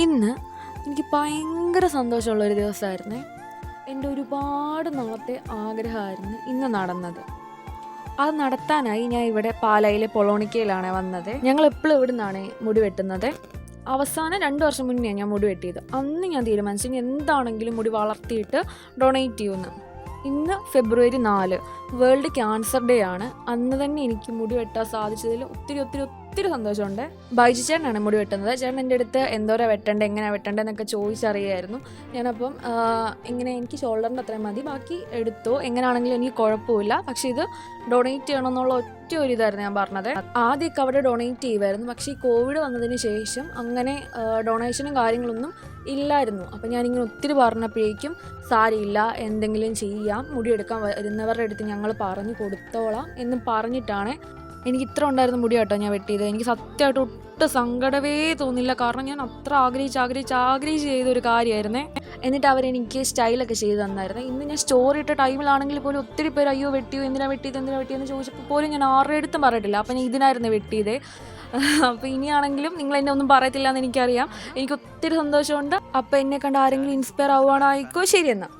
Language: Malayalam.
ഇന്ന് എനിക്ക് ഭയങ്കര സന്തോഷമുള്ളൊരു ദിവസമായിരുന്നേ. എൻ്റെ ഒരുപാട് നാളത്തെ ആഗ്രഹമായിരുന്നു ഇന്ന് നടന്നത്. അത് നടത്താനായി ഞാൻ ഇവിടെ പാലായിലെ പൊളോണിക്കയിലാണ് വന്നത്. ഞങ്ങൾ എപ്പോഴും ഇവിടെ നിന്നാണ് മുടി വെട്ടുന്നത്. അവസാനം 2 വർഷം മുന്നേ ഞാൻ മുടി വെട്ടിയത്. അന്ന് ഞാൻ തീരുമാനിച്ചു ഇനി എന്താണെങ്കിലും മുടി വളർത്തിയിട്ട് ഡൊണേറ്റ് ചെയ്യുമെന്ന്. ഇന്ന് ഫെബ്രുവരി 4 വേൾഡ് ക്യാൻസർ ഡേ ആണ്. അന്ന് തന്നെ എനിക്ക് മുടി വെട്ടാൻ സാധിച്ചതിൽ ഒത്തിരി ഒത്തിരി ഒത്തിരി സന്തോഷമുണ്ട്. ബൈജു ചേട്ടനാണ് മുടി വെട്ടുന്നത്. ചേട്ടൻ എൻ്റെ അടുത്ത് എന്തോരം വെട്ടേണ്ടത്, എങ്ങനെയാണ് വെട്ടേണ്ടത് എന്നൊക്കെ ചോദിച്ചറിയായിരുന്നു. ഞാനപ്പം ഇങ്ങനെ എനിക്ക് ഷോൾഡറിൻ്റെ അത്രയും മതി, ബാക്കി എടുത്തോ, എങ്ങനെയാണെങ്കിലും എനിക്ക് കുഴപ്പമില്ല, പക്ഷേ ഇത് ഡൊണേറ്റ് ചെയ്യണമെന്നുള്ള ഒറ്റ ഒരു ഇതായിരുന്നു ഞാൻ പറഞ്ഞത്. ആദ്യമൊക്കെ അവിടെ ഡൊണേറ്റ് ചെയ്യുമായിരുന്നു, പക്ഷേ ഈ കോവിഡ് വന്നതിന് ശേഷം അങ്ങനെ ഡൊണേഷനും കാര്യങ്ങളൊന്നും ഇല്ലായിരുന്നു. അപ്പം ഞാനിങ്ങനെ ഒത്തിരി പറഞ്ഞപ്പോഴേക്കും സാരിയില്ല, എന്തെങ്കിലും ചെയ്യാം, മുടിയെടുക്കാൻ വരുന്നവരുടെ അടുത്ത് ഞങ്ങൾ പറഞ്ഞു കൊടുത്തോളാം എന്ന് പറഞ്ഞിട്ടാണ് എനിക്ക് ഇത്ര ഉണ്ടായിരുന്ന മുടി കേട്ടോ ഞാൻ വെട്ടിയത്. എനിക്ക് സത്യമായിട്ട് ഒട്ടും സങ്കടമേ തോന്നില്ല, കാരണം ഞാൻ അത്ര ആഗ്രഹിച്ച് ചെയ്തൊരു കാര്യമായിരുന്നേ. എന്നിട്ട് അവരെനിക്ക് സ്റ്റൈലൊക്കെ ചെയ്ത് തന്നായിരുന്നു. ഇന്ന് ഞാൻ സ്റ്റോറി ഇട്ട ടൈമിലാണെങ്കിൽ പോലും ഒത്തിരി പേര് അയ്യോ വെട്ടിയോ, എന്തിനാ വെട്ടിയെന്ന് ചോദിച്ചപ്പോൾ പോലും ഞാൻ ആരുടെ അടുത്തും പറഞ്ഞിട്ടില്ല. അപ്പം ഞാൻ ഇതിനായിരുന്നു വെട്ടിയത്. അപ്പോൾ ഇനിയാണെങ്കിലും നിങ്ങൾ എന്നെ ഒന്നും പറയത്തില്ല എന്ന് എനിക്കറിയാം. എനിക്ക് ഒത്തിരി സന്തോഷമുണ്ട്. അപ്പോൾ എന്നെ കണ്ട് ആരെങ്കിലും ഇൻസ്പയർ ആവുകയാണോ, ആയിക്കോ, ശരി എന്നാൽ.